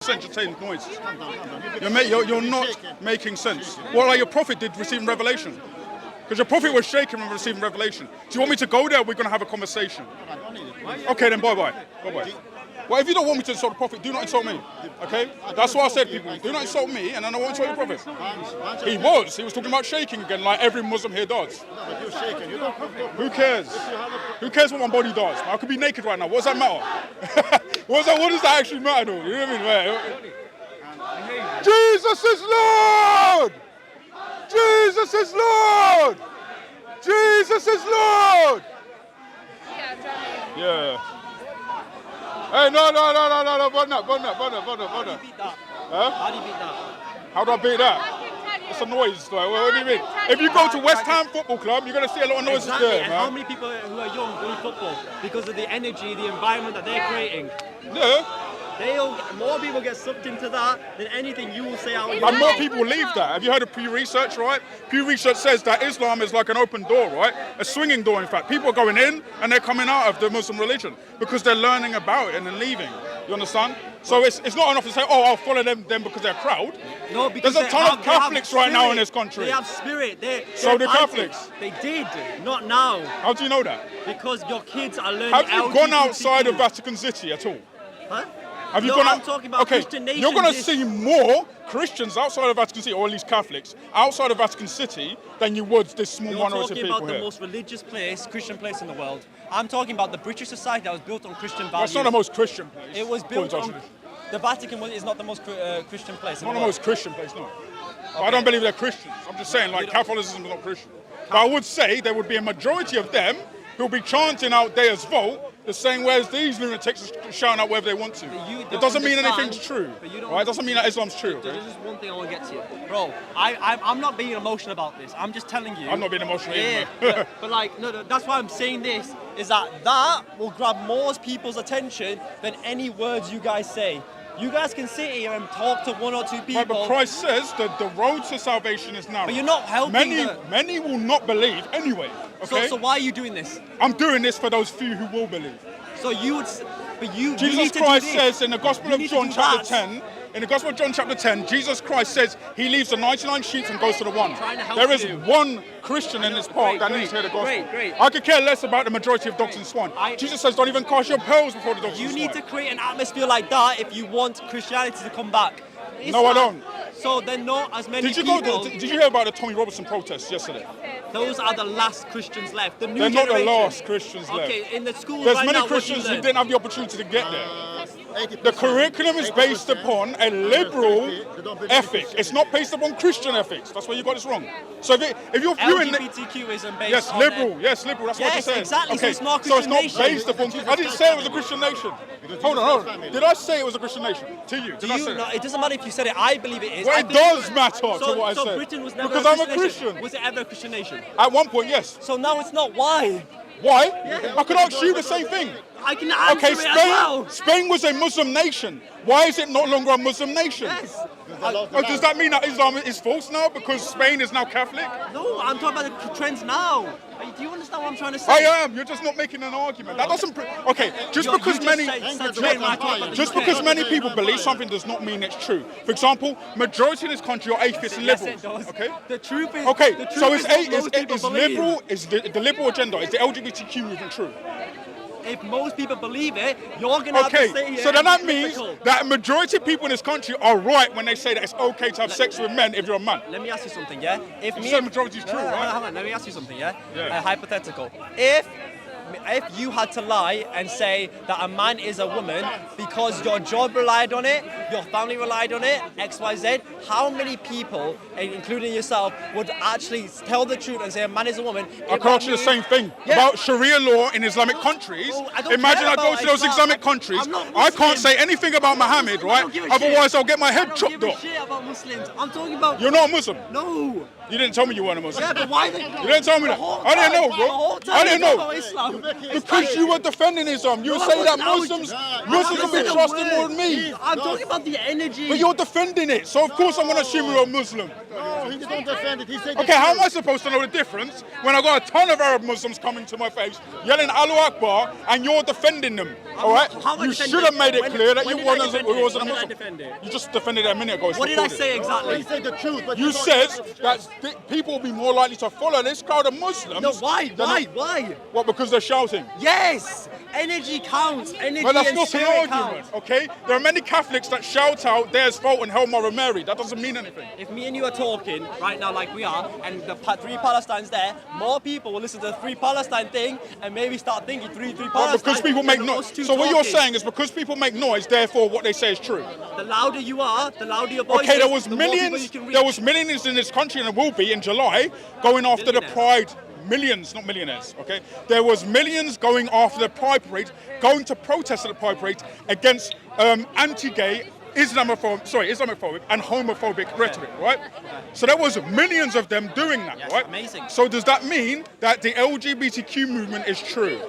entertaining noise. You're not making sense. Well, like your prophet did receiving revelation. Because your prophet was shaking when receiving revelation. Do you want me to go there or we're going to have a conversation? Okay, then bye-bye. Bye-bye. Well, if you don't want me to insult the prophet, do not insult me. Okay? That's what I said, people. Do not insult me, and then I won't insult your prophet. He was talking about shaking again, like every Muslim here does. Who cares? Who cares what my body does? I could be naked right now. What does that matter? What does that actually matter, though? You know what I mean? Jesus is Lord! Jesus is Lord! Jesus is Lord! Yeah. Hey, no, burn that. How do you beat that? Huh? How do you beat that? How do I beat that? It's a noise. Like, what do you mean? If you go to West Ham Football Club, you're going to see a lot of noises there, and man. how many people who are young play football because of the energy, the environment that they're creating? Yeah. More people get sucked into that than anything you will say out. And more people leave that. Have you heard of Pew Research, right? Pew Research says that Islam is like an open door, right? A swinging door, in fact. People are going in and they're coming out of the Muslim religion because they're learning about it and then leaving. You understand? So it's not enough to say, oh, I'll follow them because they're a crowd. No, because there's a ton of Catholics right now in this country. They have spirit. So do fighting. Catholics. They did, not now. How do you know that? Because your kids are learning. Have you gone LGBTQ. outside of Vatican City at all? Huh? Have you No, gone I'm out? talking about okay, Christian nations. you're going to see more Christians outside of Vatican City, or at least Catholics, outside of Vatican City than you would this small minority of people here. You're talking about the most religious place, Christian place in the world. I'm talking about the British society that was built on Christian values. That's not the most Christian place. It was built on... The Vatican is not the most Christian place in the world. Not the most Christian place, no. Okay. I don't believe they're Christians. I'm just saying, like, Catholicism is not Christian. But I would say there would be a majority of them who'll be chanting out Deus Vult the same way as these lunatics are shouting out wherever they want to. It doesn't mean anything's true. Right? It doesn't mean that Islam's true. Okay? There's just one thing I want to get to you. Bro, I'm not being emotional about this. I'm just telling you. I'm not being emotional either. But like, no, that's why I'm saying this, is that will grab more people's attention than any words you guys say. You guys can sit here and talk to one or two people. Right, but Christ says that the road to salvation is narrow. But you're not helping Many will not believe anyway. Okay? So why are you doing this? I'm doing this for those few who will believe. So you would, but you. Jesus Christ says in the Gospel of John chapter 10. In the Gospel of John chapter 10, Jesus Christ says he leaves the 99 sheep and goes to the one. There is one Christian in this park that needs to hear the gospel. Great. I could care less about the majority of dogs and swine. Jesus says don't even cast your pearls before the dogs and swine. You need to create an atmosphere like that if you want Christianity to come back. No, I don't. So then not as many people... Did you hear about the Tommy Robinson protests yesterday? Those are the last Christians left. The new They're not generation. the last Christians left. Okay, in the schools There's right many now, Christians who didn't have the opportunity to get there. The curriculum is based upon a liberal ethic. It's not based upon Christian ethics. That's where you got this wrong. So if you're viewing LGBTQ isn't based on liberal. Yes, liberal. That's what I said. Exactly. Okay. So it's not based upon. I didn't say it was a Christian nation. Hold on. Did I say it was a Christian nation to you? No, it doesn't matter if you said it. I believe it is. Well, it does matter to what I said. So Britain was never because a I'm a Christian Christian. Nation. Was it ever a Christian nation? At one point, yes. So now it's not. Why? Why? Yeah. I could ask you the same thing. I can answer it as well. Spain was a Muslim nation. Why is it no longer a Muslim nation? Yes. Does that mean that Islam is false now because Spain is now Catholic? No, I'm talking about the trends now. Do you understand what I'm trying to say? I am. You're just not making an argument. That doesn't. Okay, just because many people believe something does not mean it's true. For example, majority in this country are atheists and liberals. Okay. The truth is. Okay. The truth So is liberal. Is the liberal agenda? Is the LGBTQ movement true? If most people believe it, you're going to have to say it. So then that means that a majority of people in this country are right when they say that it's okay to have sex with men if you're a man. Let me ask you something, yeah? If you say majority is true, right? Hang on, let me ask you something, yeah? Hypothetical. If you had to lie and say that a man is a woman because your job relied on it, your family relied on it, XYZ, how many people, including yourself, would actually tell the truth and say a man is a woman? I can ask you the same thing about Sharia law in Islamic countries. Imagine I go to those Islamic countries. I can't say anything about Muhammad, right? Otherwise I'll get my head chopped off. About Muslims. I'm talking about... You're not a Muslim? No. You didn't tell me you weren't a Muslim. Yeah, but why? You didn't tell me that. I didn't know, bro. I didn't know. Because you were defending Islam. You were saying that Muslims will be trusted more than me. I'm talking about have the energy. But you're defending it, so of course I'm going to assume you're a Muslim. No, he don't defend it. He said. Okay, how am I supposed to know the difference when I got a ton of Arab Muslims coming to my face, yelling Allahu Akbar, and you're defending them? All right? how am I You defending should have it? made it When- clear that when you did I wasn't defend it? a When did I Muslim. defend it? You just defended it a minute ago. It's What did I recorded. say exactly? He said the truth, but You don't- said that people will be more likely to follow this crowd of Muslims. No, why? than- Why? What, because they're shouting? Yes! Energy counts. Energy But that's and not an spirit argument, counts. okay? There are many Catholics that shout out, "There's fault and Hail Mother Mary." That doesn't mean anything. If me and you are talking right now like we are, and the three Palestines there, more people will listen to the Free Palestine thing and maybe start thinking three But Palestine. because people make than noise. us two So what you're talking. saying is because people make noise, therefore what they say is true. The louder you are, the louder your voice Okay, there is, was the more people millions. you can reach. There was millions in this country, and there will be in July, going after the Billionaires. Pride. Millions, not millionaires. Okay, there was millions going after the Pride parade, going to protest at the Pride parade against anti-gay, Islamophobic and homophobic rhetoric, right? So there was millions of them doing that, Yes, right? amazing. So does that mean that the LGBTQ movement is true?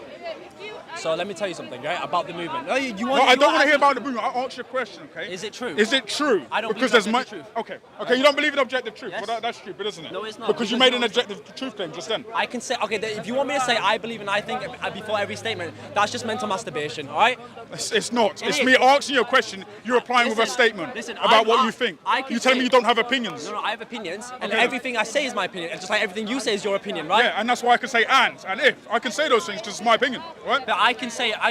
So let me tell you something, right, about the movement. No, you No, want, I you don't want to hear asking- about the movement. I'll answer your question, okay? Is it true? Is it true? I don't because believe there's much. objective truth. Okay, you don't believe in objective truth. Yes. Well, that's stupid, isn't it? No, it's not, Because you because made an you objective truth claim just then. I can say, okay, if you want me to say I believe and I think before every statement, that's just mental masturbation, all right? It's not. It It's is. me asking you a question. You're replying with a Listen, statement listen, about what you think. I can You telling say- me you don't have opinions. No, I have opinions, and Okay. everything I say is my opinion, and just like everything you say is your opinion, right? Yeah, and that's why I can say and if. I can say those things because it's my opinion, right? But I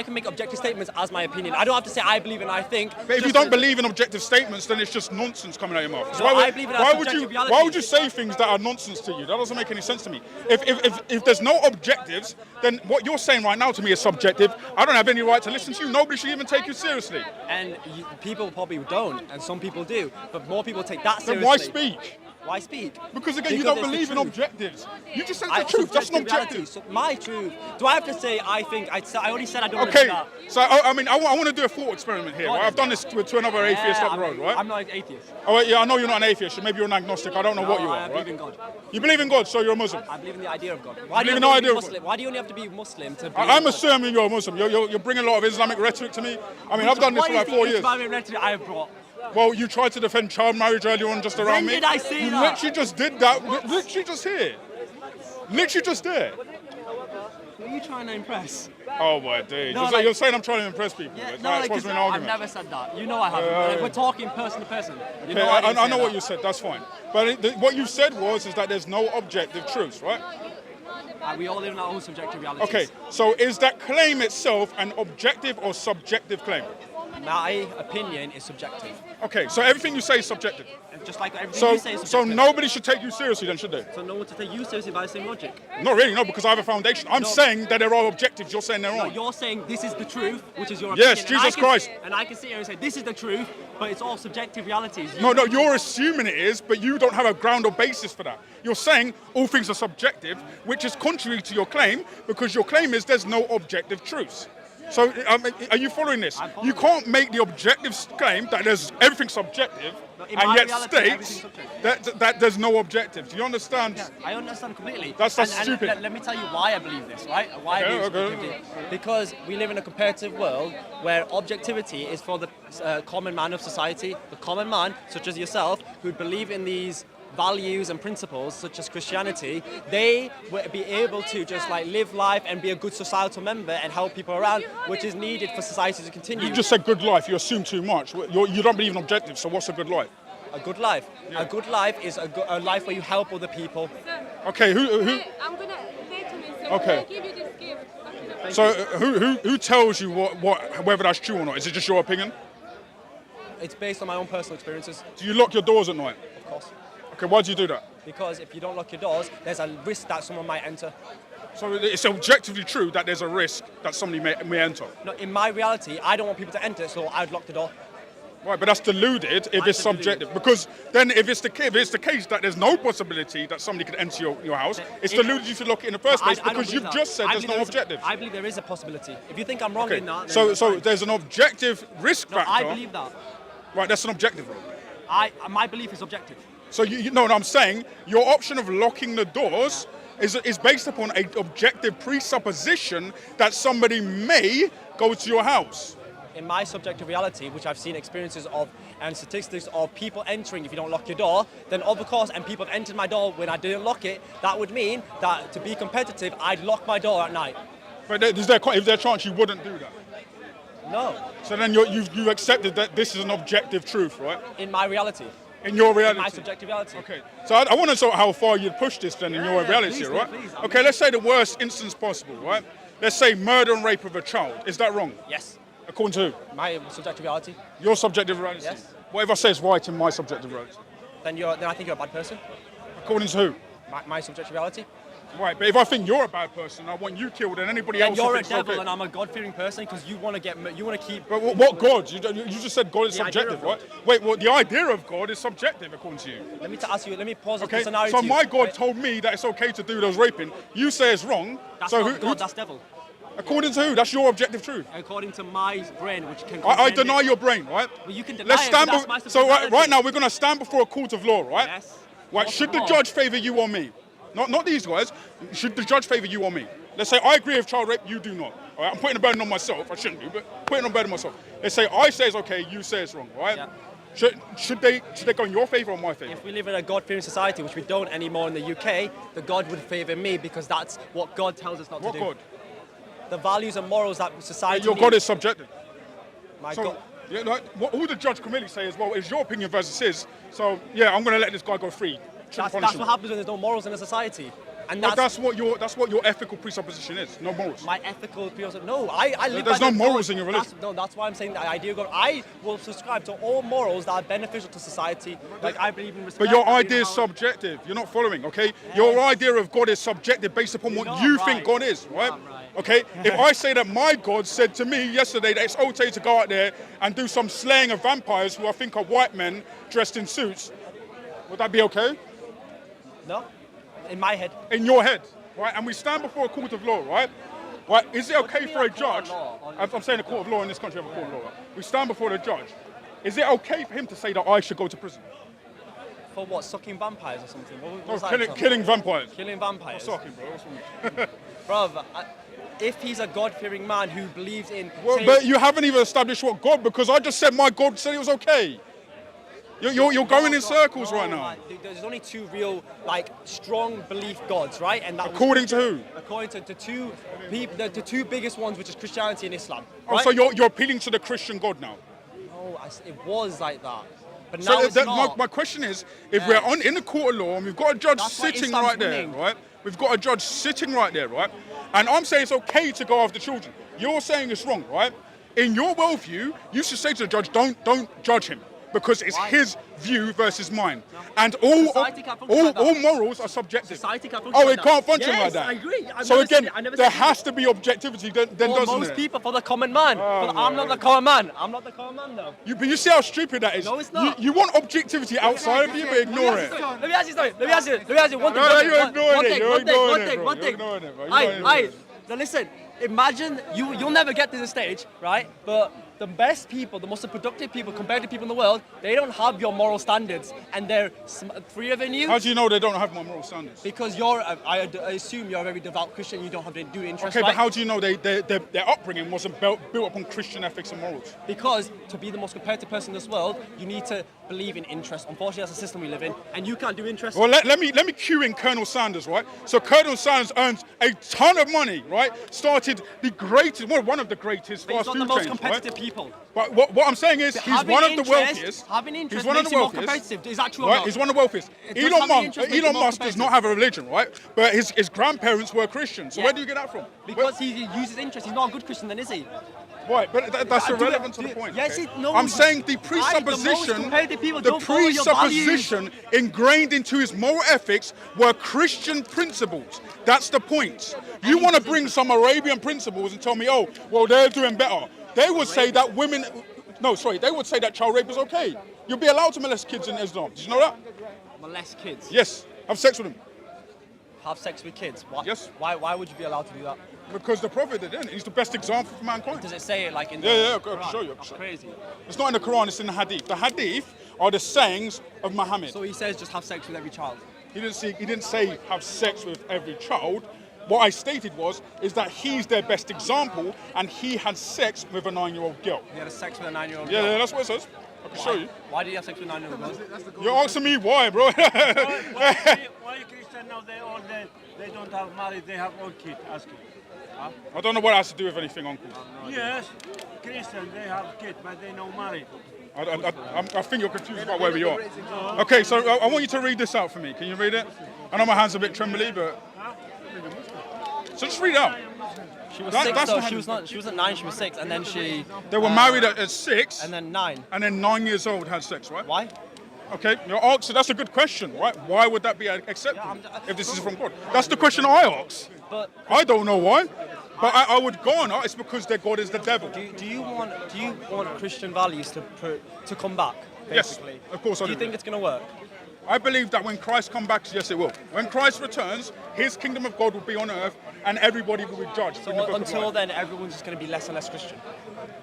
can make objective statements as my opinion. I don't have to say I believe and I think. But if you just don't to- believe in objective statements, then it's just nonsense coming out of your mouth. So No, why I would, believe in why our would you subjective reality. why would you say things that are nonsense to you? That doesn't make any sense to me. If there's no objectives, then what you're saying right now to me is subjective. I don't have any right to listen to you. Nobody should even take you seriously. And people probably don't, and some people do, but more people take that Then seriously. why speak? Why speak? Because again, you Because don't it's the believe in truth. objectives. You just said I- the truth. That's an subjective reality. objective. So my truth. Do I have to say I think? I already said I don't want to Okay, do that. so I mean, I want to do a thought experiment here. Go on Right? then. I've done this to another atheist up the road, right? I'm not an atheist. Oh, yeah, I know you're not an atheist. Maybe you're an agnostic. I don't know what you No, are, I believe right? in God. You believe in God, so you're a Muslim. I believe in the idea of God. Why do believe you in the have to be idea of Muslim? Why do you only have to be Muslim to? I'm assuming you're a Muslim. You're bringing a lot of Islamic rhetoric to me. I mean, I've done this for like 4 years. Islamic rhetoric I have brought? Well, you tried to defend child marriage earlier on just around When me. did I say you that? literally just did that. Literally just here. Literally just there. Who are you trying to impress? Oh my days. No, You're like- you're saying I'm trying to impress people. Yeah, It's no, like like, supposed to 'cause be an I've argument. never said that. You know I haven't. We're talking person to person. You know Okay, I didn't I say know what that. you said. That's fine. But what you said was is that there's no objective truths, right? We all live in our own subjective realities. Okay. So is that claim itself an objective or subjective claim? My opinion is subjective. Okay. So everything you say is subjective. And just like everything So you say is so subjective. nobody should take you seriously then, should they? So no one to take you seriously by the same logic. Not really, no, because I have a foundation. I'm No. saying that there are objectives. You're saying there No, aren't. you're saying this is the truth, which is your Yes, opinion. Jesus Christ. And I can sit here and say this is the truth, but it's all subjective realities. No, you're assuming it is, but you don't have a ground or basis for that. You're saying all things are subjective, which is contrary to your claim, because your claim is there's no objective truths. So, are you following this? I'm following You can't make the objective claim that there's everything subjective, No, in and my yet reality, states everything's subjective. that there's no objective. Do you understand? Yeah, I understand completely. That's And stupid. let me tell you why I believe this, right? Why I believe Okay. subjectivity. Because we live in a comparative world where objectivity is for the common man of society, the common man, such as yourself, who believe in these values and principles such as Christianity. They will be able to just like live life and be a good societal member and help people around, which is needed for society to continue. You just said good life. You assume too much. You don't believe in objectives. So what's a good life? A good life. A good life is a life where you help other people. Okay, who? I'm gonna say to me, so Okay. I'm gonna give you this gift. So who tells you whether that's true or not? Is it just your opinion? It's based on my own personal experiences, Do you lock your doors at night? of course. Okay, why do you do that? Because if you don't lock your doors, there's a risk that someone might enter. So it's objectively true that there's a risk that somebody may enter. No, in my reality, I don't want people to enter, so I'd lock the door. Right, but that's deluded if it's That's deluded. subjective. Because then if it's the case that there's no possibility that somebody could enter your house, it's deluded if you lock it in the first place I don't because believe you've that. just said I there's believe no there is a- objective. I believe there is a possibility. If you think I'm wrong Okay, in that, then so that's fine. there's an objective risk No, factor. I believe that. Right, that's an objective. My belief is objective. So no, I'm saying your option of locking the doors is based upon an objective presupposition that somebody may go to your house. in my subjective reality, which I've seen experiences of and statistics of people entering if you don't lock your door, then of course, and people have entered my door when I didn't lock it, that would mean that to be competitive, I'd lock my door at night. But is there a chance you wouldn't do that? No, So then you've accepted that this is an objective truth, right? in my reality, In your reality. in my subjective reality. Okay, so I want to know how far you'd push this then in your reality, please, right? please. Okay, let's say the worst instance possible, right? Let's say murder and rape of a child. Is that wrong? Yes, According to who? my subjective reality. Your subjective reality? Yes. What if I say it's right in my subjective reality? Then I think you're a bad person. According to who? My subjective reality. Right, but if I think you're a bad person, I want you killed and anybody Then else you're a thinks devil okay. and I'm a God-fearing person because you want to keep. But what God? You just said God is The idea subjective, of right? Wait, well, the idea of God is subjective according to you. Let me let me pause Okay, the scenario. so to you, my God right? told me that it's okay to do those raping. You say it's wrong. That's so not God, that's devil. according to who? That's your objective truth. According to my brain, which can. I comprehend deny it. your brain, right? Well, you can deny Let's it, but stand. that's my So right subjectivity. now we're going to stand before a court of law, right? Yes. Right. Court Should of the law. judge favour you or me? Not these guys. Should the judge favour you or me? Let's say I agree with child rape, you do not. All right? I'm putting the burden on myself. I shouldn't do, but putting the burden on myself. Let's say I say it's okay, you say it's wrong, right? Yeah. Should they go in your favour or my favour? If we live in a God-fearing society, which we don't anymore in the UK, the God would favour me because that's what God tells us not What to do. God? The values and morals that society. Your God is subjective. My So, God. yeah, like, what all the judge can really say is, well, it's your opinion versus his. So, yeah, I'm going to let this guy go free. Shouldn't punish That's him. what happens when there's no morals in a society, and But that's that's what your ethical presupposition is. No morals. my ethical philosophy. No, I live There's by no the morals God. in your religion. That's why I'm saying that idea of God. I will subscribe to all morals that are beneficial to society. Like I believe in respect. But your I believe idea in is how- subjective. You're not following, okay? Your idea of God is subjective based upon what not you right. think God is, right? not right. Okay? If I say that my God said to me yesterday that it's okay to go out there and do some slaying of vampires who I think are white men dressed in suits, would that be okay? No, in my head. In your head, right? And we stand before a court of law, right? Right? Is it okay do you for a mean a court of judge? law? I'm saying a court of law in this country. We have a court of law. Right? We stand before the judge. Is it okay for him to say that I should go to prison? For what? Sucking vampires or something? What No, was that? killing vampires. Killing vampires. Sucking, bro. What's wrong with you? Bruv, if he's a God-fearing man who believes in. Well, saying- but you haven't even established what God, because I just said my God said it was okay. You're going in circles right now. Man, there's only two real, strong belief gods, right? And that was According to who? according to the two people, the two biggest ones, which is Christianity and Islam. Oh, Right? so you're appealing to the Christian God now. No, it was like that, but So now it's not. my question is, if we're in the court of law and we've got a judge That's why sitting Islam's right there, winning. right? We've got a judge sitting right there, right? And I'm saying it's okay to go after children. You're saying it's wrong, right? In your worldview, you should say to the judge, don't judge him, because it's Why? his view versus mine. And all Society can't function like that. all morals are subjective. Society can't function Oh, like it that. can't function Yes, like that. I agree. I've So never again, said it. I never there said has to be objectivity, then For doesn't most it? people, for the common man. But I'm not the common man. I'm not the common man, though. But you see how stupid that is. No, it's not. You want objectivity outside of you, but ignore it. Let me ask you something. Let me ask you one thing. No, one thing, you're one- ignoring one it. thing, You're one thing, ignoring one it, thing, bro. one You're thing. ignoring it, bro. You're Aye, ignoring aye. it. So listen, imagine you'll never get to this stage, right? But the best people, the most productive people compared to people in the world, they don't have your moral standards, and they're freer than you. How do you know they don't have my moral standards? Because I assume you're a very devout Christian. You don't have to do interest, Okay, right? but how do you know their upbringing wasn't built upon Christian ethics and morals? Because to be the most competitive person in this world, you need to believe in interest. Unfortunately, that's the system we live in, and you can't do interest. Well, let me cue in Colonel Sanders, right? So Colonel Sanders earns a ton of money, right? Started the greatest, one of the greatest But he's fast not food the most chains, competitive right? people. But what I'm saying is, he's Having one of the interest- wealthiest. having interest He's one of makes the you more wealthiest. competitive. Is that true or Right? not? He's one of the wealthiest. Does Elon having interest make you Elon more Musk does not competitive? have a religion, right? But his grandparents were Christians. So Yeah. where do you get that from? Because he uses interest. He's not a good Christian, then, is he? Right, but that's Do irrelevant that- to the do- point. yes, okay? it- no, I'm saying the most presupposition, competitive people the don't follow your values. presupposition ingrained into his moral ethics were Christian principles. That's the point. You want to bring some Arabian principles and tell me, oh, well, they're doing better. They would say that they would say that child rape is okay. You'll be allowed to molest kids in Islam. Did you know that? Molest kids. Yes. Have sex with them. Have sex with kids. Why? Yes. Why would you be allowed to do that? Because the Prophet didn't. He's the best example for mankind. Does it say it like in the Yeah, I can Quran? show you. That's crazy. It's not in the Quran, it's in the Hadith. The Hadith are the sayings of Muhammad. So he says just have sex with every child. He didn't say have sex with every child. What I stated is that he's their best example, and he had sex with a 9-year-old girl. He had sex with a 9-year-old Yeah, girl. yeah, that's what it says. I can show you. Why did he have sex with a 9-year-old girl? You're asking me why, bro? Why Christian now they don't have married, they have own kid, ask him. I don't know what that has to do with anything, Uncle. Yes, Christian they have kid, but they no married. I think you're confused about where we are. Okay, so I want you to read this out for me. Can you read it? I know my hand's a bit trembly, but... So just read it out. She was That- 6 that's though. what She wasn't 9. She was 6, and then she. They were married at 6, And then 9. and then 9 years old had sex, right? Why? Okay, your answer, that's a good question, right? Why would that be acceptable if this is from God? That's the question I ask. But I don't know why, but I would go on. It's because their God is the devil. do you want Christian values to come back? Yes, Basically? of course I Do you do. think it's going to work? I believe that when Christ comes back, yes, it will. When Christ returns, his kingdom of God will be on earth, and everybody will be judged. in the book of Until life. then, everyone's just going to be less and less Christian.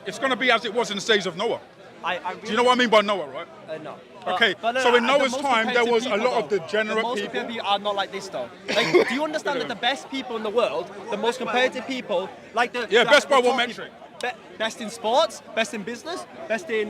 It's going to be as it was in the days of Noah. I really, Do you know what I mean by Noah, right? No. Okay, no, so in the Noah's most time, there competitive was a people, lot of though, degenerate the most people. competitive people are not like this, though. Like, do you understand that the best people in the world, the most competitive people, like the Yeah, best by the what top metric? people, best in sports, best in business, best in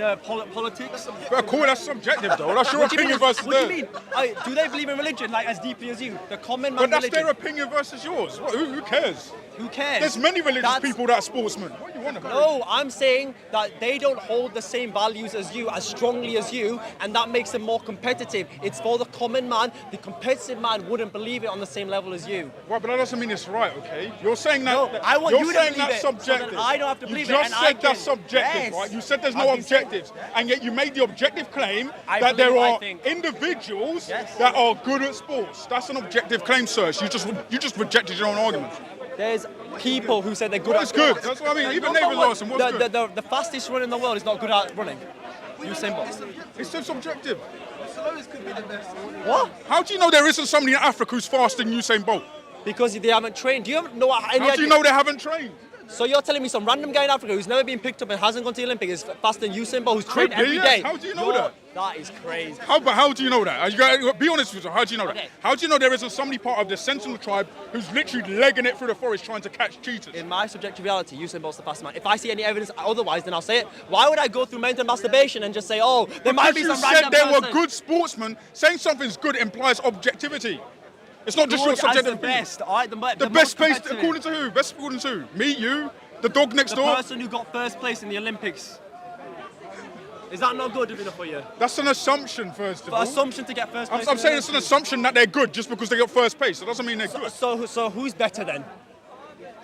politics. But cool, that's subjective, though. That's your What do you opinion mean? versus What do you theirs. mean? Do they believe in religion like as deeply as you? The common man But that's religion. their opinion versus yours. Who cares? Who cares? There's many religious That's- people that are sportsmen. What do you want about? No, I'm saying that they don't hold the same values as you, as strongly as you, and that makes them more competitive. It's for the common man. The competitive man wouldn't believe it on the same level as you. Right, but that doesn't mean it's right, okay? You're saying that. No, I want you're you to saying believe that's it, so that subjective. I don't have to believe it, You just and I said that's can- subjective, Yes. right? You said there's I've no been saying- objectives, and yet you made the objective claim I that there believe- I are think- individuals Yes. that are good at sports. That's an objective claim, sir. You just rejected your own argument. There's people who say they're good What's at good? sports. That's what I mean. Even No, Nathan but Lawson, what's good? the fastest runner in the world is not good at running. Usain Bolt. It's so subjective. What? How do you know there isn't somebody in Africa who's faster than Usain Bolt? Because they haven't trained. Do you ever know what? Any How do you idea- know they haven't trained? So you're telling me some random guy in Africa who's never been picked up and hasn't gone to the Olympics is faster than Usain Bolt, who's trained be, every yes. day? How do you know that? That is crazy. How do you know that? You gotta be honest with you. How do you know Okay. that? How do you know there isn't somebody part of the Sentinel tribe who's literally legging it through the forest trying to catch cheetahs? In my subjective reality, Usain Bolt's the fastest man. If I see any evidence otherwise, then I'll say it. Why would I go through mental masturbation and just say, oh, there might be Because some you said random they were person good sportsmen. Saying something's good implies objectivity. It's not just your good as subjective the opinion. best, all right? The most best based competitive. according to who? Best according to who? Me, you, the dog next The door. person who got first place in the Olympics. Is that not good enough for you? That's an assumption, first of For all. assumption to get first place. I'm in the saying it's an assumption that they're good just because they got first place. It doesn't mean they're good. So who's better then?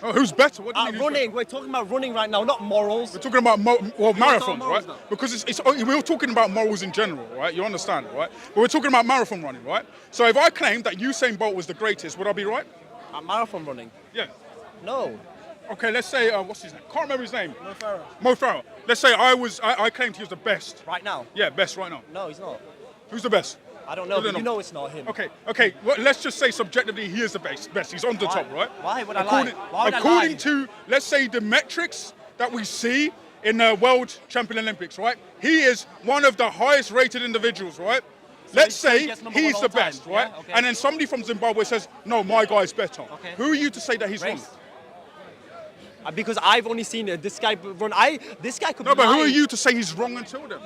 Oh, who's better? What do you At mean who's running, we're talking about running right now, not morals. We're talking about marathons, morals right? now? Because we're talking about morals in general, right? You understand, right? But we're talking about marathon running, right? So if I claimed that Usain Bolt was the greatest, would I be right? At marathon running? Yeah. No. Okay, let's say what's his name? Can't remember his name. Mo Farah. Let's say I claimed he was the best. Right now? Yeah, best right now. No, he's not. Who's the best? I don't know, You but don't you know it's not him. Okay. Well, let's just say subjectively he is the best. He's on the Why? top, right? Why would I according, lie? Why would I according lie? to, let's say, the metrics that we see in the World Champion Olympics, right? He is one of the highest rated individuals, right? Let's so he say gets number he's one the all time, best, yeah? right? Okay. And then somebody from Zimbabwe says, no, my guy's better. Okay. Who are you to say that he's wrong? Race. Because I've only seen this guy run. This guy could No, be but who are lying. you to say he's wrong until then?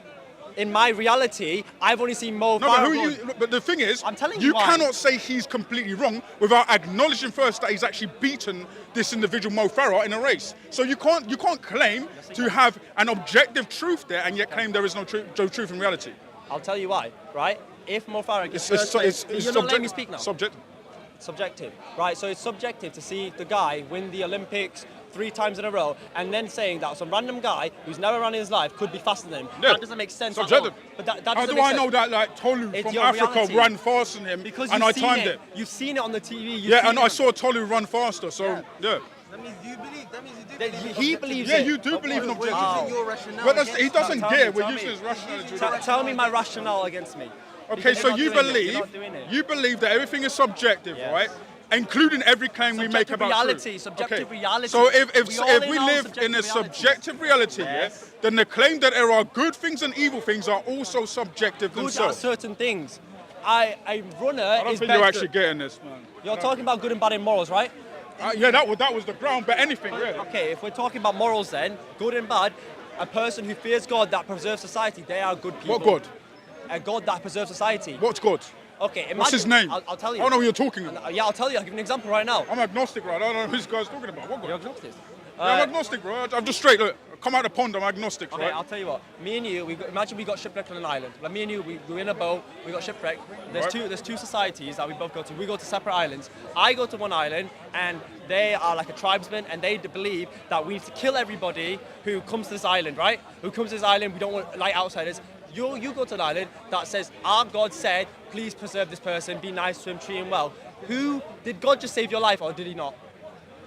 In my reality, I've only seen Mo No, but Farah who are run. you? But the thing is, I'm telling you you why. cannot say he's completely wrong without acknowledging first that he's actually beaten this individual Mo Farah in a race. So you can't claim to have an objective truth there and yet claim there is no truth in reality. I'll tell you why, right? If Mo Farah gets It's first place, you're not letting me subjective. speak now. Subjective. Subjective, right? So it's subjective to see the guy win the Olympics 3 times in a row and then saying that some random guy who's never run in his life could be faster than him. Yeah. That doesn't make sense. at Subjective. all. But that How doesn't do make I sense. know that like Tolu It's from your Africa reality. ran faster than him Because and you've I seen timed it. it? You've seen it on the TV. Yeah, and I saw Tolu run faster. So yeah. That means you believe. That means you do That believe. he believes Yeah, it. you do believe in We're using objectivity. your rationale. But against he doesn't Tell get. me, We're tell using me. his rationality. Tell me my rationale against me. Okay, Because so you're you not doing it. believe You're not doing it. you believe that everything is subjective, Yes. right? Including every claim we make Subjective about reality, truth. subjective reality. So if We all we in our live in subjective a realities. subjective reality, Yes. yeah, then the claim that there are good things and evil things are also subjective Good at themselves. certain things. A runner I don't is think better. you're actually getting this, man. You're talking about good and bad in morals, right? Yeah, that was the ground, but anything, really. Okay, if we're talking about morals then, good and bad, a person who fears God that preserves society, they are good people. What God? A God that preserves society. What's God? Okay, imagine, What's his name? I'll tell you. I don't know what you're talking about. Yeah, I'll tell you. I'll give you an example right now. I'm agnostic, right? I don't know who this guy's talking about. What God? You're agnostic. Yeah, I'm agnostic, bro. I'm just straight. Look, come out the pond. I'm agnostic, Okay, right? I'll tell you what. Me and you, imagine we got shipwrecked on an island. Like me and you, we were in a boat. We got shipwrecked. Right. There's two societies that we both go to. We go to separate islands. I go to one island, and they are like a tribesman, and they believe that we need to kill everybody who comes to this island, right? Who comes to this island? We don't want like outsiders. You go to an island that says our God said, please preserve this person, be nice to him, treat him well. Did God just save your life, or did he not?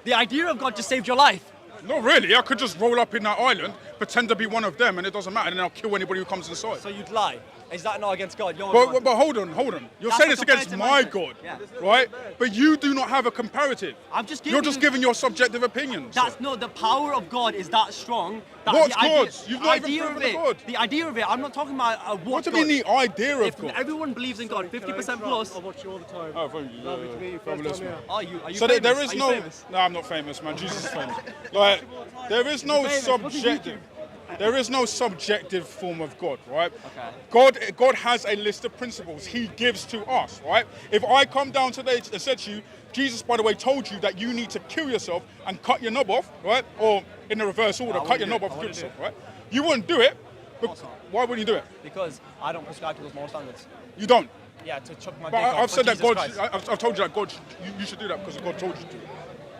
The idea of God just saved your life. Not really. I could just roll up in that island, pretend to be one of them, and it doesn't matter. And then I'll kill anybody who comes inside. So you'd lie. Is that not against God? You're But hold on. You're That's saying a it's against comparative my mindset. God, Yeah. right? But you do not have a comparative. I'm just giving You're just you- giving your subjective opinions. That's no, the power of God is that strong. That What's the idea, God's? You've not even idea proven of the it, God. The idea of it, I'm not talking about What do you mean the idea of If God? everyone believes in God, 50% plus. I watch you all the time. Oh, thank you. Lovely to meet you. First Fabulous, time man. here. Are you So famous? there is Are you no. famous? No, I'm not famous, man. Jesus is famous. Like, there is no subjective. There is no subjective form of God, right? Okay. God has a list of principles He gives to us, right? If I come down today and said to you, Jesus, by the way, told you that you need to kill yourself and cut your knob off, right? Or in the reverse order, cut your knob off and kill yourself, right? You wouldn't do it. But why wouldn't you do it? Because I don't prescribe to those moral standards. You don't. Yeah, to chuck my But dick off I've for said that Jesus God. Christ. I've told you that God. You should do that because God told you to.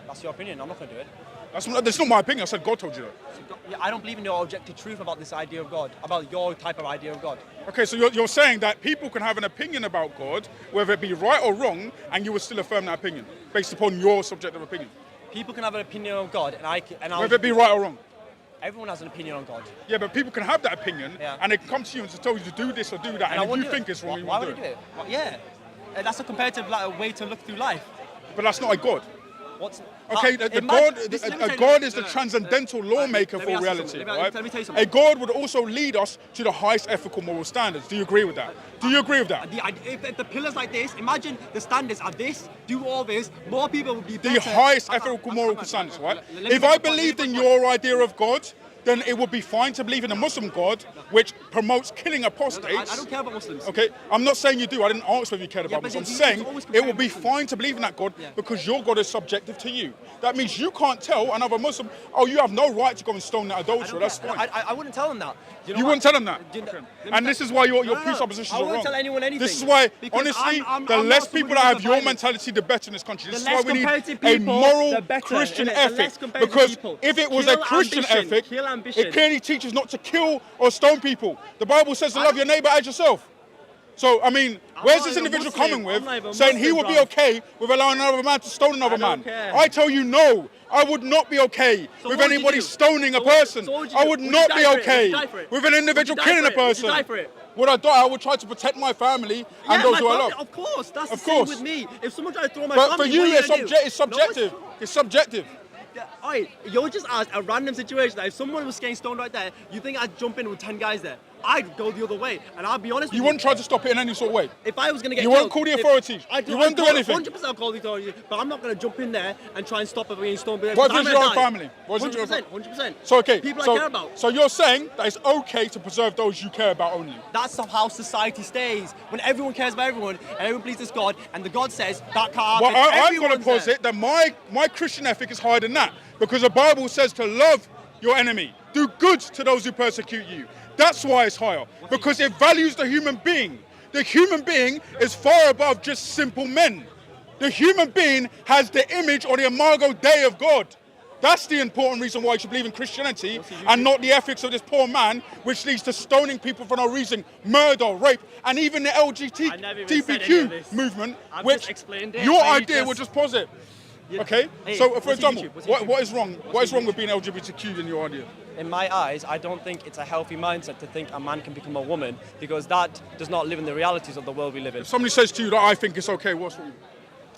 That's your opinion. I'm not going to do it. That's not my opinion. I said God told you that. Yeah, I don't believe in your objective truth about this idea of God, about your type of idea of God. Okay, so you're saying that people can have an opinion about God, whether it be right or wrong, and you would still affirm that opinion based upon your subjective opinion, People can have an opinion on God, and I'll whether it be right or wrong. Everyone has an opinion on God. Yeah, but people can have that opinion, Yeah. and they can come to you and tell you to do this or do that, I and if wouldn't you do think it. it's wrong, you Why won't would do you it. do it? Well, yeah. That's a comparative way to look through life. But that's not a God. What's Okay, let a me God tell you- is the transcendental lawmaker let me for ask you reality, something. right? Let me tell you something. A God would also lead us to the highest ethical moral standards. Do you agree with that? Do you agree with that? If the pillars like this, imagine the standards are this, do all this, more people would be better. The highest I can't- ethical I moral can't- standards, right? Let me If make I a point, believed let in me make a your idea of God, then it would be fine to believe in a Muslim God, which promotes killing apostates. I don't care about Muslims. Okay, I'm not saying you do. I didn't ask whether you cared Yeah, about but Muslims. I'm you saying always it compare will be Muslims. fine to believe in that God Yeah. because your God is subjective to you. That means you can't tell another Muslim, oh, you have no right to go and stone that I adulterer. don't That's care. fine. I wouldn't tell them that. You know You what? wouldn't tell them that. Do you know- Okay. let me And tell- this is why your No, no, no. presuppositions I are wouldn't wrong. tell anyone anything. This is why, Because honestly, I'm the not less someone people who that have loves your violence. mentality, the better in this country. This The is why less we need comparative a people, moral the better, Christian innit? The ethic. less comparative Because people. if it was a Kill Christian ambition, ethic, kill ambition. it clearly teaches not to kill or stone people. The Bible says to love your neighbor as yourself. So, I mean, where's not this even individual Muslim. coming with, I'm not even saying he Muslim, would be bruv. okay with allowing another man to stone another I don't man? care. I tell you no. I would not be okay So with what would you anybody do? stoning a So what- person. so what would you I do? would Would you not die be for it? Would okay you die for it? with an individual Would you die killing a for it? Would you person. die for it? Would I die? I would try to protect my family and those who I love. Of course, that's Of the same course. with me. If someone tried to throw my But family, for you, what are it's, gonna do? it's subjective. It's subjective. Alright, you're just asked a random situation that if someone was getting stoned right there, you think I'd jump in with 10 guys there? I'd go the other way, and I'll be honest with You you. wouldn't try to stop it in any sort of way. If I was going to get You killed, won't call the if- authorities. You won't do anything. 100% call the authorities, but I'm not going to jump in there and try and stop it being stoned. What if it's your own family? What if it's your 100%, 100%. So okay, People so, I care about. So you're saying that it's okay to preserve those you care about only. That's how society stays. When everyone cares about everyone, and everyone pleases God, and the God says that can't happen. Well, I'm going to everyone's there. posit that my Christian ethic is higher than that because the Bible says to love your enemy, do good to those who persecute you. That's why it's higher because it values the human being. The human being is far above just simple men. The human being has the image or the imago Dei of God. That's the important reason why you should believe in Christianity and not the ethics of this poor man, which leads to stoning people for no reason, murder, rape, and even the I never even said any of LGBTQ this. movement, I've which just explained it, your so you idea just- would just posit. Yeah. Okay, Hey, so for what's your example, YouTube? What's your what YouTube? is wrong? What is wrong with being LGBTQ in your idea? In my eyes, I don't think it's a healthy mindset to think a man can become a woman because that does not live in the realities of the world we live in. If somebody says to you that I think it's okay, what's wrong?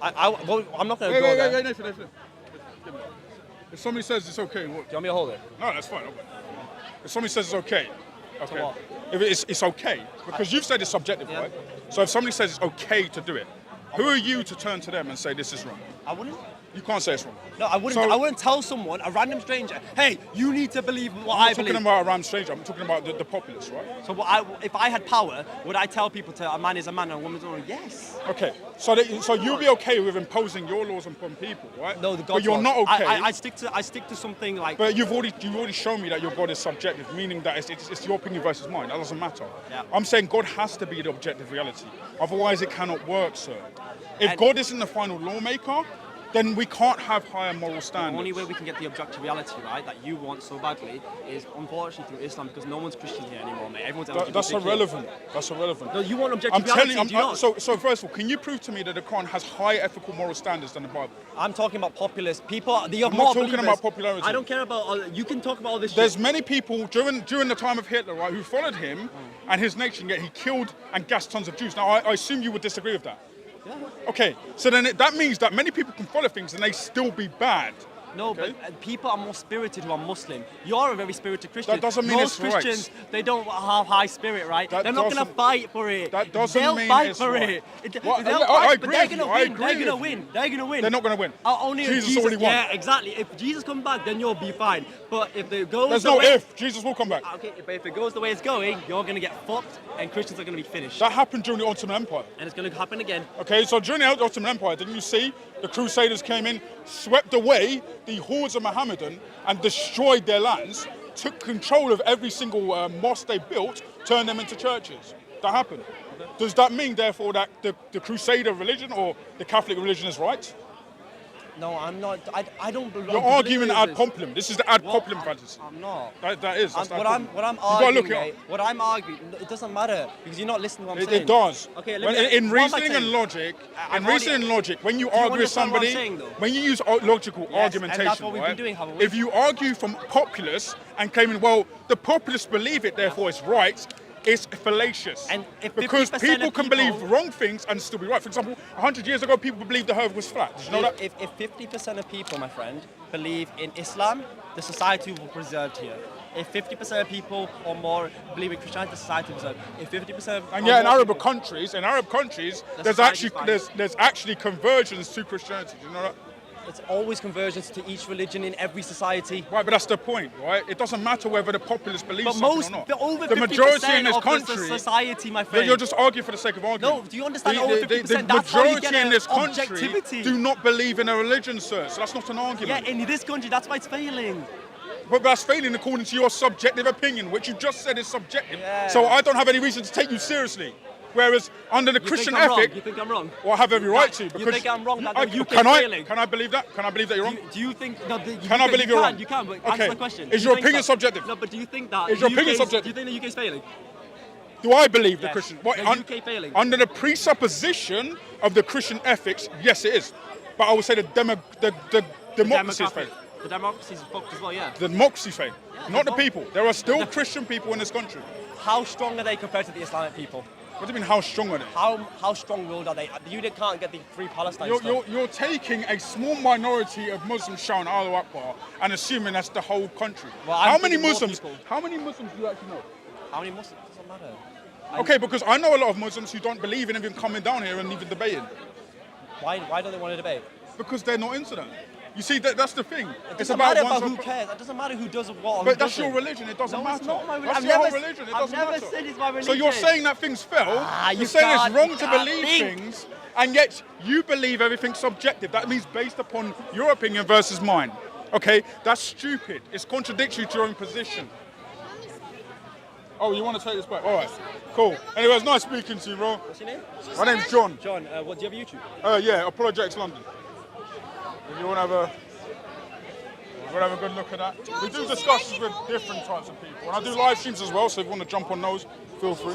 Well, I'm not going to go there. Nathan. If somebody says it's okay, what? Do you want me to hold it? No, that's fine. If somebody says it's okay, okay. what? If it's okay, because you've said it's subjective, Yeah. right? So if somebody says it's okay to do it, who are you to turn to them and say this is wrong? I wouldn't. You can't say it's wrong. No, I wouldn't. So- I wouldn't tell someone, a random stranger, hey, you need to believe what I'm I not talking believe. about a random stranger. I'm talking about the populace, right? So if I had power, would I tell people a man is a man and a woman's a woman? Yes. Okay. So you'll be okay with imposing your laws upon people, right? No, the God. But you're not okay. I stick to something like. But you've already shown me that your God is subjective, meaning that it's your opinion versus mine. That doesn't matter. Yeah. I'm saying God has to be the objective reality. Otherwise, it cannot work, sir. If And- God isn't the final lawmaker, then we can't have higher moral The standards. only way we can get the objective reality, right, that you want so badly, is unfortunately through Islam, because no one's Christian here anymore, mate. Everyone's That's LGBTQ. irrelevant. That's irrelevant. No, you want objective I'm telling reality, do you you. not? So first of all, can you prove to me that the Quran has higher ethical moral standards than the Bible? I'm talking about populace. People, the I'm not talking about popularity. I don't care about all, you can talk about all this There's shit. many people during the time of Hitler, right, who followed him and his nation, yet he killed and gassed tons of Jews. Now, I assume you would disagree with that. Yeah. Okay, so then that means that many people can follow things and they still be bad. No, Okay. but people are more spirited who are Muslim. You're a very spirited Christian. That doesn't mean Most it's right. Christians, they don't have high spirit, right? That They're not going to doesn't- fight for it. that doesn't They'll mean fight it's for right. it. Well, They'll I fight, agree but they're with going you, to I win. agree They're going to with win. you. They're going to win. They're not going to win. Only if Jesus Jesus already won. Yeah, exactly. If Jesus comes back, then you'll be fine. But if it goes There's the no way, if. Jesus will come back. Okay, but if it goes the way it's going, you're going to get fucked, and Christians are going to be finished. That happened during the Ottoman Empire. And it's going to happen again. Okay, so during the Ottoman Empire, didn't you see the Crusaders came in, swept away the hordes of Mohammedan and destroyed their lands, took control of every single mosque they built, turned them into churches. That happened. Does that mean, therefore, that the Crusader religion or the Catholic religion is right? No, I'm not. I don't believe. You're arguing ad this. populum. This is the ad What? populum fantasy. I'm not. That is. That's What ad I'm populum. You gotta arguing, look it mate, up. what I'm arguing, it doesn't matter because you're not listening to what I'm It saying. does. Okay, When, let me, in what am I reasoning and saying? logic, I'm in reasoning already- and logic, when you you argue with understand what I'm somebody, saying, though? when you use logical Yes, and argumentation, that's what we've been right? doing, haven't we? If you argue from populace and claiming, well, the populace believe it, therefore it's right, it's fallacious. And if because 50% people of can people- believe wrong things and still be right. For example, 100 years ago, people believed the earth was flat. Did you know that? If 50% of people, my friend, believe in Islam, the society will be preserved here. If 50% of people or more believe in Christianity, the society will be preserved. If 50% And or yeah, in more Arab people- countries, there's society's actually fine. there's actually conversions to Christianity. Do you know that? It's always conversions to each religion in every society. Right, but that's the point, right? It doesn't matter whether the populace believes But something most, or not. the over the 50% majority in this of country, the society, my friend. you're just arguing for the sake of arguing. No, do you understand The, over the, the, 50%? the That's how you majority get in this country objectivity. do not believe in a religion, sir. So that's not an Yeah, argument. in this country, that's why it's failing. But that's failing according to your subjective opinion, which you just said is subjective. Yeah. So I don't have any reason to take you seriously. Whereas under the You Christian think I'm wrong? ethic, You think I'm wrong? well, I have every right to. You Because think I'm wrong that the UK can is I? failing? Can I believe that? Can I believe that you're wrong? Do you think? No, Can I believe you're wrong? You can, but Okay. answer the question. Is Do you your think opinion that- subjective? No, but do you think that? Is your the opinion UK 's subjective? Do you think the UK is failing? Do I believe the Yes. Christian? The UK failing. Under the presupposition of the Christian ethics, yes, it is. But I would say the democracy is failing. The democracy is fucked as well, yeah. The democracy is failing. Yeah, Not the the- people. There are still the- Christian people in this country. How strong are they compared to the Islamic people? What do you mean, how strong are they? How strong-willed are they? You can't get the free Palestine You're, stuff. you're, you're taking a small minority of Muslims shouting Allahu Akbar and assuming that's the whole country. Well, I'm how many thinking more Muslims? people. How many Muslims do you actually know? How many Muslims? Doesn't matter. Okay, because I know a lot of Muslims who don't believe in even coming down here and even debating Why don't they want to debate? because they're not into that. You see, that's the thing. It It's doesn't matter one's about who op- cares. It doesn't matter who does what. Or But who that's your doesn't. religion. It doesn't No, matter. it's not my religion. That's I've your never whole s- religion. It I've doesn't never matter. said it's my So you're religion. saying that things fell. You You're saying it's can't- wrong you to can't believe think. things, and yet you believe everything's subjective. That means based upon your opinion versus mine. Okay, that's stupid. It's contradictory to your own position. Oh, you want to take this back? All right, cool. Anyway, it's nice speaking to you, bro. What's your name? My name's John. John. What do you have a YouTube? Yeah, Apologetics London. If you want to have a good look at that. We do discussions with different types of people. And I do live streams as well, so if you want to jump on those, feel free.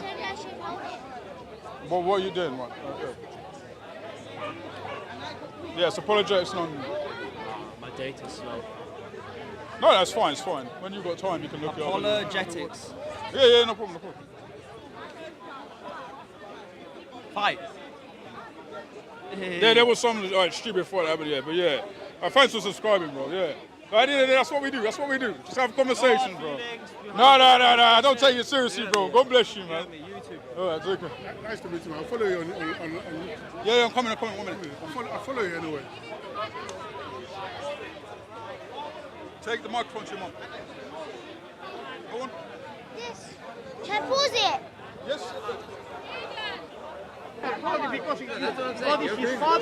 Well, what are you doing? What? Okay. Yes, Apologetics London. My data's slow. No, that's fine, it's fine. When you've got time, you can look it up. Apologetics. Yeah, no problem, no problem. Fight. Yeah, there was some stupid for that, but yeah. Thanks for subscribing, bro, yeah. That's what we do, Just have conversations, bro. No, don't take it seriously, bro. God bless you, man. All right, take care. Nice to meet you, man. I'll follow you on Yeah, I'm coming, 1 minute. I'll follow you anyway. Take the microphone to your mum. Go on. Yes. Can I pause it? Yes. Because his father